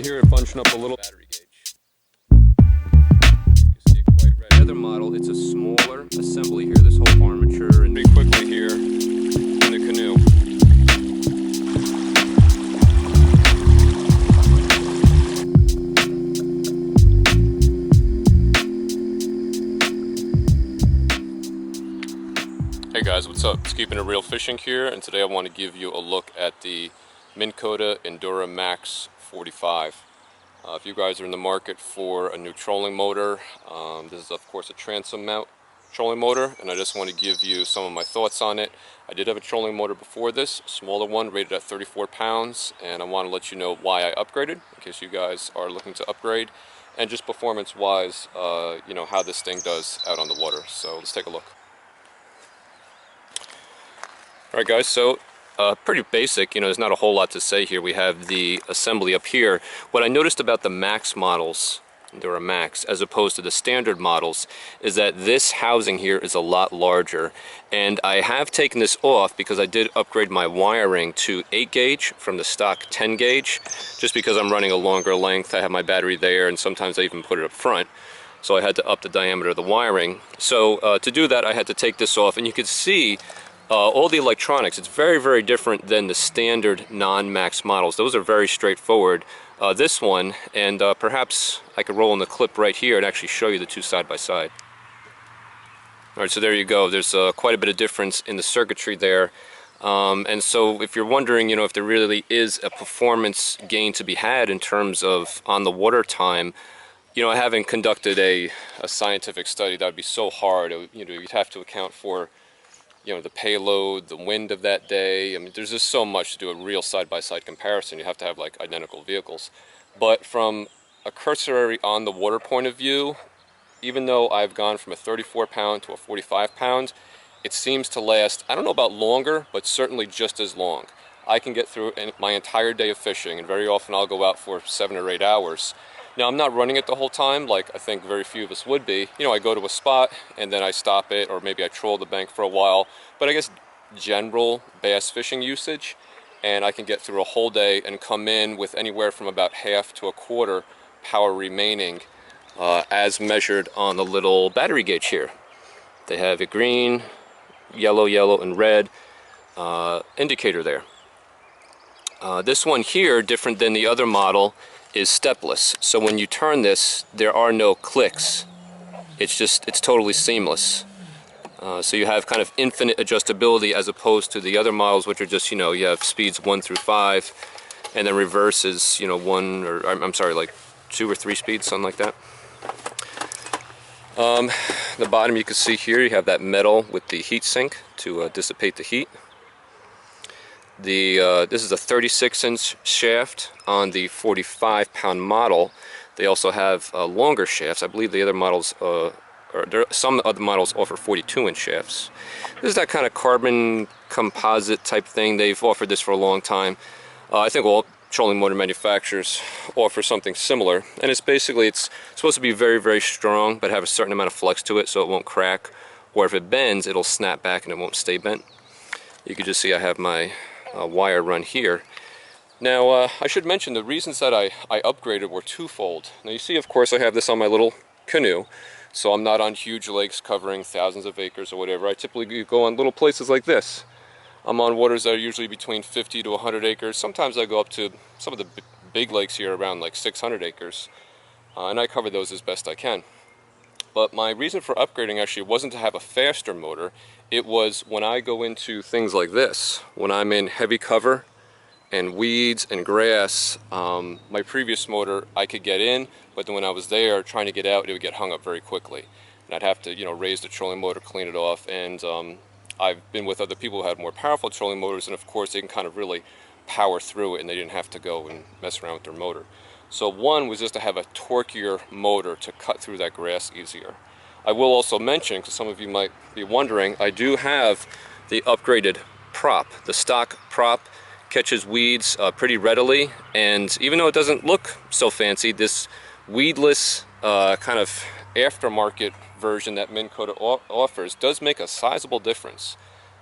hear it bunching up a little. Battery gauge. You can see it quite red. The other model, it's a smaller assembly here. This whole armature and pretty quickly here in the canoe. Hey guys, what's up? It's Keeping It Real Fishing here, and today I want to give you a look at the Minn Kota Endura Max 45. If you guys are in the market for a new trolling motor, this is of course a transom mount trolling motor, and I just want to give you some of my thoughts on it. I did have a trolling motor before this, a smaller one rated at 34 pounds, and I want to let you know why I upgraded, in case you guys are looking to upgrade, and just performance wise, you know, how this thing does out on the water. So let's take a look. Alright guys, so pretty basic, you know, there's not a whole lot to say here. We have the assembly up here. What I noticed about the Max models, Endura Max, as opposed to the standard models, is that this housing here is a lot larger. And I have taken this off because I did upgrade my wiring to 8 gauge from the stock 10 gauge, just because I'm running a longer length. I have my battery there, and sometimes I even put it up front. So I had to up the diameter of the wiring. So to do that, I had to take this off, and you can see all the electronics. It's very, very different than the standard non-Max models. Those are very straightforward. This one, and perhaps I could roll in the clip right here and actually show you the two side by side. Alright, so there you go. There's quite a bit of difference in the circuitry there. And so if you're wondering, you know, if there really is a performance gain to be had in terms of on the water time, you know, I haven't conducted a scientific study. That would be so hard. You know, you'd have to account for, you know, the payload, the wind of that day. I mean, there's just so much to do a real side-by-side comparison. You have to have like identical vehicles. But from a cursory on the water point of view, even though I've gone from a 34 pound to a 45 pound, it seems to last, I don't know about longer, but certainly just as long. I can get through my entire day of fishing, and very often I'll go out for 7 or 8 hours. Now, I'm not running it the whole time like I think very few of us would be. You know, I go to a spot and then I stop it, or maybe I troll the bank for a while. But I guess general bass fishing usage, and I can get through a whole day and come in with anywhere from about half to a quarter power remaining, as measured on the little battery gauge here. They have a green, yellow, and red indicator there. This one here, different than the other model, is stepless. So when you turn this, there are no clicks. It's totally seamless. So you have kind of infinite adjustability as opposed to the other models, which are just, you know, you have speeds 1 through 5, and then reverse is, you know, 1 or I'm sorry, like 2 or 3 speeds, something like that. The bottom you can see here, you have that metal with the heat sink to dissipate the heat. This is a 36-inch shaft on the 45-pound model. They also have longer shafts. I believe the other models, some other models offer 42-inch shafts. This is that kind of carbon composite type thing. They've offered this for a long time. I think all trolling motor manufacturers offer something similar, and it's basically, it's supposed to be very, very strong, but have a certain amount of flex to it so it won't crack, or if it bends, it'll snap back and it won't stay bent. You can just see I have my wire run here. Now I should mention the reasons that I upgraded were twofold. Now you see, of course, I have this on my little canoe, so I'm not on huge lakes covering thousands of acres or whatever. I typically go on little places like this. I'm on waters that are usually between 50 to 100 acres. Sometimes I go up to some of the big lakes here around like 600 acres, and I cover those as best I can. But my reason for upgrading actually wasn't to have a faster motor. It was when I go into things like this, when I'm in heavy cover and weeds and grass. My previous motor, I could get in, but then when I was there trying to get out, it would get hung up very quickly. And I'd have to, you know, raise the trolling motor, clean it off. And I've been with other people who had more powerful trolling motors, and of course they can kind of really power through it, and they didn't have to go and mess around with their motor. So one was just to have a torquier motor to cut through that grass easier. I will also mention, because some of you might be wondering, I do have the upgraded prop. The stock prop catches weeds pretty readily, and even though it doesn't look so fancy, this weedless kind of aftermarket version that Minn Kota offers does make a sizable difference.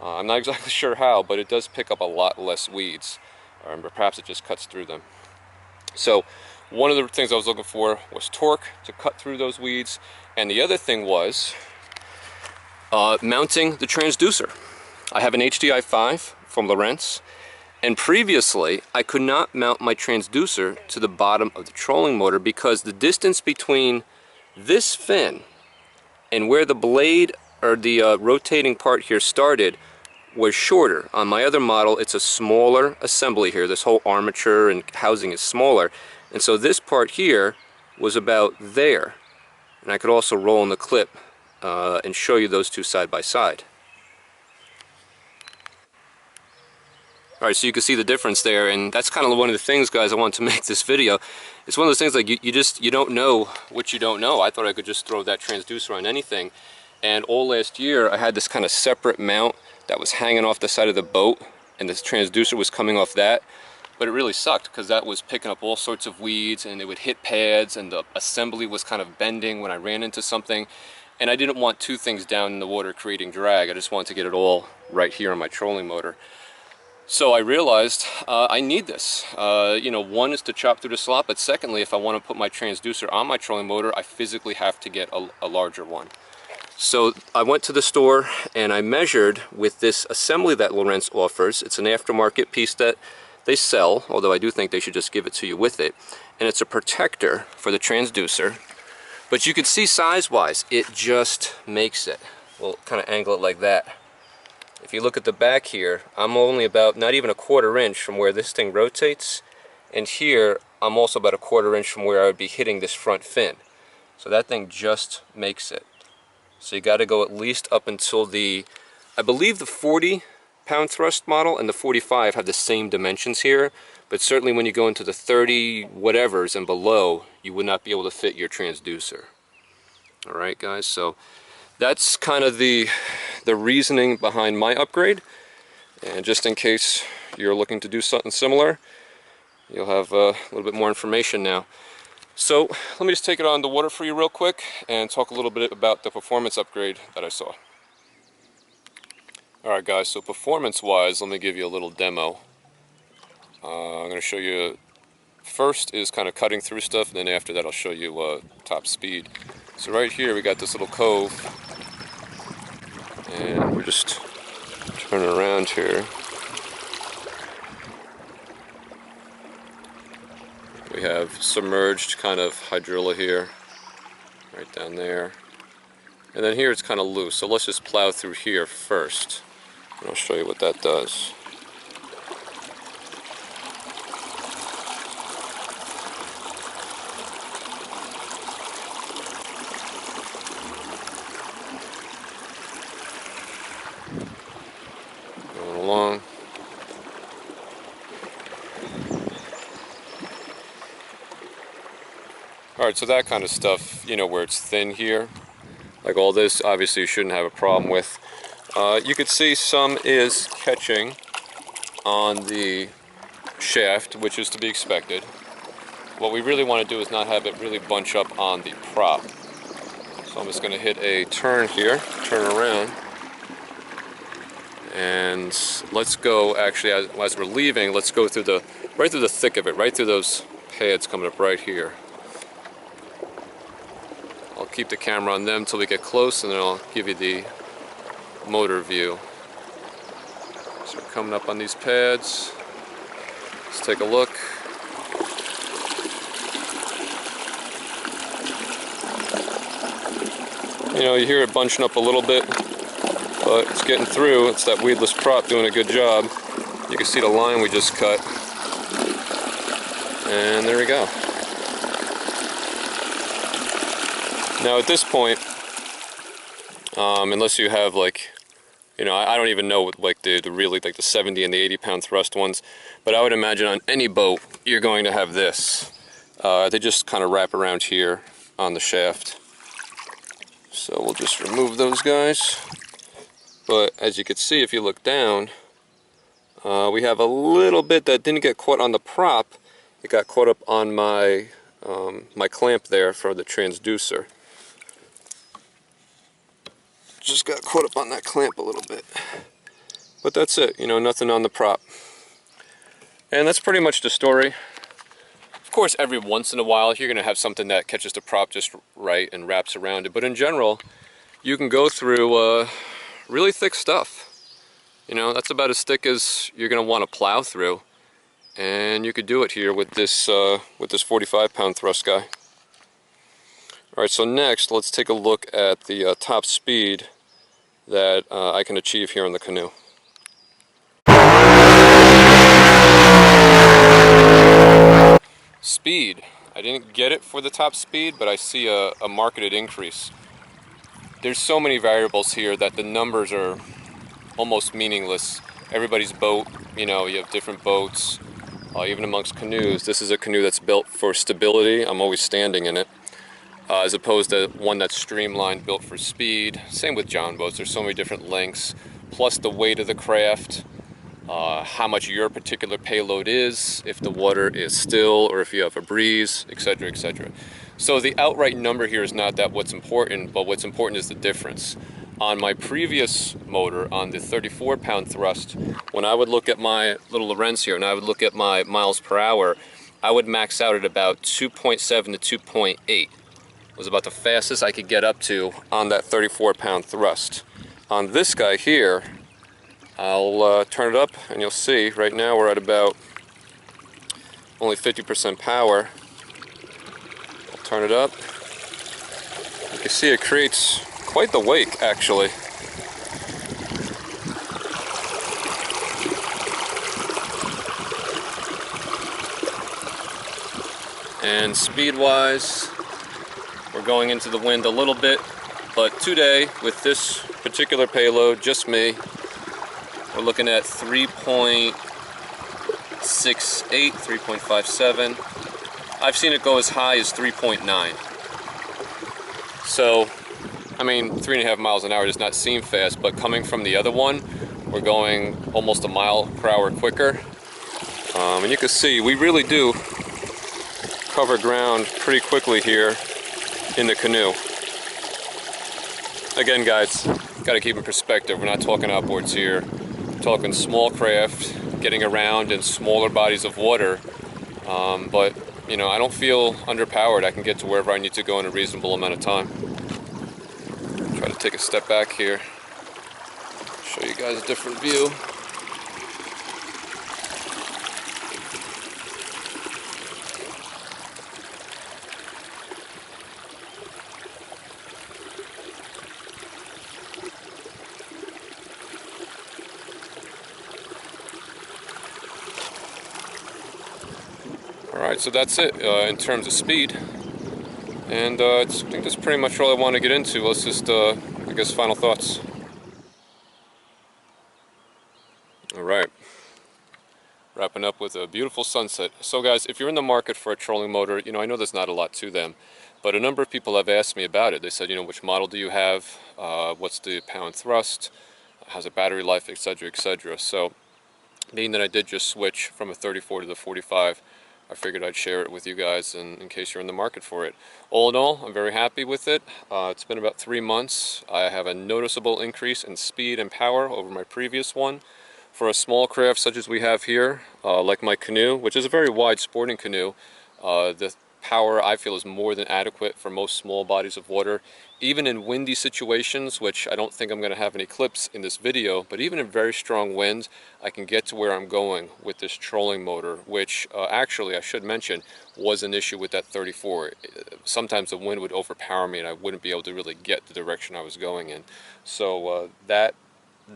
I'm not exactly sure how, but it does pick up a lot less weeds, or perhaps it just cuts through them. So One of the things I was looking for was torque to cut through those weeds, and the other thing was mounting the transducer. I have an HDI 5 from Lowrance, and previously I could not mount my transducer to the bottom of the trolling motor because the distance between this fin and where the blade or the rotating part here started was shorter. On my other model, it's a smaller assembly here. This whole armature and housing is smaller, and so this part here was about there. And I could also roll in the clip and show you those two side by side. Alright, so you can see the difference there, and that's kind of one of the things, guys, I wanted to make this video. It's one of those things like you don't know what you don't know. I thought I could just throw that transducer on anything, and all last year I had this kind of separate mount that was hanging off the side of the boat, and this transducer was coming off that. But it really sucked because that was picking up all sorts of weeds, and it would hit pads, and the assembly was kind of bending when I ran into something. And I didn't want two things down in the water creating drag. I just wanted to get it all right here on my trolling motor. So I realized I need this. You know, one is to chop through the slot, but secondly, if I want to put my transducer on my trolling motor, I physically have to get a larger one. So I went to the store and I measured with this assembly that Lowrance offers. It's an aftermarket piece that they sell, although I do think they should just give it to you with it. And it's a protector for the transducer. But you can see size-wise, it just makes it. We'll kind of angle it like that. If you look at the back here, I'm only about not even a 1/4 inch from where this thing rotates, and here I'm also about a 1/4 inch from where I would be hitting this front fin. So that thing just makes it. So you got to go at least up until the, I believe the 40-pound thrust model and the 45 have the same dimensions here, but certainly when you go into the 30 whatevers and below, you would not be able to fit your transducer. Alright guys, so that's kind of the reasoning behind my upgrade, and just in case you're looking to do something similar, you'll have a little bit more information now. So let me just take it on the water for you real quick and talk a little bit about the performance upgrade that I saw. Alright guys, so performance wise, let me give you a little demo. I'm going to show you, first is kind of cutting through stuff, and then after that I'll show you top speed. So right here we got this little cove, and we're just turning around here. We have submerged kind of hydrilla here, right down there. And then here it's kind of loose, so let's just plow through here first, and I'll show you what that does. Going along. Alright, so that kind of stuff, you know, where it's thin here, like all this, obviously you shouldn't have a problem with. You could see some is catching on the shaft, which is to be expected. What we really want to do is not have it really bunch up on the prop. So I'm just going to hit a turn here, turn around, and let's go, actually as we're leaving, let's go through right through the thick of it, right through those pads coming up right here. I'll keep the camera on them until we get close, and then I'll give you the motor view. So we're coming up on these pads. Let's take a look. You know, you hear it bunching up a little bit, but it's getting through. It's that weedless prop doing a good job. You can see the line we just cut. And there we go. Now at this point, unless you have like, you know, I don't even know what, like the really like the 70 and the 80-pound thrust ones, but I would imagine on any boat you're going to have this. They just kind of wrap around here on the shaft. So we'll just remove those guys. But as you can see, if you look down, we have a little bit that didn't get caught on the prop. It got caught up on my my clamp there for the transducer. Just got caught up on that clamp a little bit. But that's it, you know, nothing on the prop. And that's pretty much the story. Of course, every once in a while, you're going to have something that catches the prop just right and wraps around it. But in general, you can go through really thick stuff. You know, that's about as thick as you're going to want to plow through. And you could do it here with this 45-pound thrust guy. Alright, so next, let's take a look at the top speed that I can achieve here in the canoe. Speed. I didn't get it for the top speed, but I see a marketed increase. There's so many variables here that the numbers are almost meaningless. Everybody's boat, you know, you have different boats. Even amongst canoes, this is a canoe that's built for stability. I'm always standing in it, as opposed to one that's streamlined, built for speed. Same with John boats. There's so many different lengths, plus the weight of the craft, how much your particular payload is, if the water is still or if you have a breeze, etc., etc. So the outright number here is not that what's important, but what's important is the difference. On my previous motor, on the 34-pound thrust, when I would look at my little Lorenz here and I would look at my miles per hour, I would max out at about 2.7 to 2.8. It was about the fastest I could get up to on that 34-pound thrust. On this guy here, I'll turn it up and you'll see right now we're at about only 50% power. I'll turn it up. You can see it creates quite the wake, actually. And speed-wise, we're going into the wind a little bit, but today, with this particular payload, just me, we're looking at 3.68, 3.57. I've seen it go as high as 3.9. So, I mean, 3.5 miles an hour does not seem fast, but coming from the other one, we're going almost a mile per hour quicker. And you can see, we really do cover ground pretty quickly here in the canoe. Again, guys, got to keep in perspective. We're not talking outboards here. We're talking small craft, getting around in smaller bodies of water. But, you know, I don't feel underpowered. I can get to wherever I need to go in a reasonable amount of time. Try to take a step back here, show you guys a different view. Alright, so that's it in terms of speed. And I think that's pretty much all I want to get into. Let's just, I guess, final thoughts. Alright. Wrapping up with a beautiful sunset. So guys, if you're in the market for a trolling motor, you know, I know there's not a lot to them, but a number of people have asked me about it. They said, you know, which model do you have? What's the pound thrust? How's the battery life, etc., etc. So, being that I did just switch from a 34 to the 45, I figured I'd share it with you guys in case you're in the market for it. All in all, I'm very happy with it. It's been about 3 months. I have a noticeable increase in speed and power over my previous one. For a small craft such as we have here, like my canoe, which is a very wide sporting canoe, the power I feel is more than adequate for most small bodies of water. Even in windy situations, which I don't think I'm going to have any clips in this video, but even in very strong winds, I can get to where I'm going with this trolling motor, which actually I should mention was an issue with that 34. Sometimes the wind would overpower me and I wouldn't be able to really get the direction I was going in. So that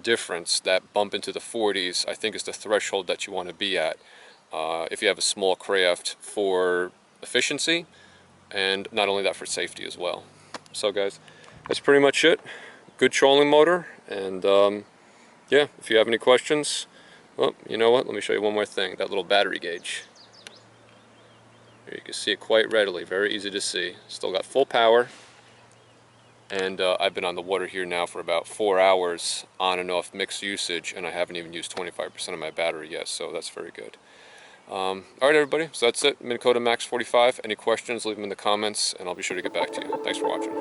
difference, that bump into the 40s, I think is the threshold that you want to be at if you have a small craft for efficiency, and not only that, for safety as well. So guys, that's pretty much it. Good trolling motor, and yeah, if you have any questions, well, you know what, let me show you one more thing. That little battery gauge. Here you can see it quite readily, very easy to see. Still got full power, and I've been on the water here now for about 4 hours on and off mixed usage, and I haven't even used 25% of my battery yet, so that's very good. Alright everybody, so that's it. Minn Kota Max 45. Any questions, leave them in the comments and I'll be sure to get back to you. Thanks for watching.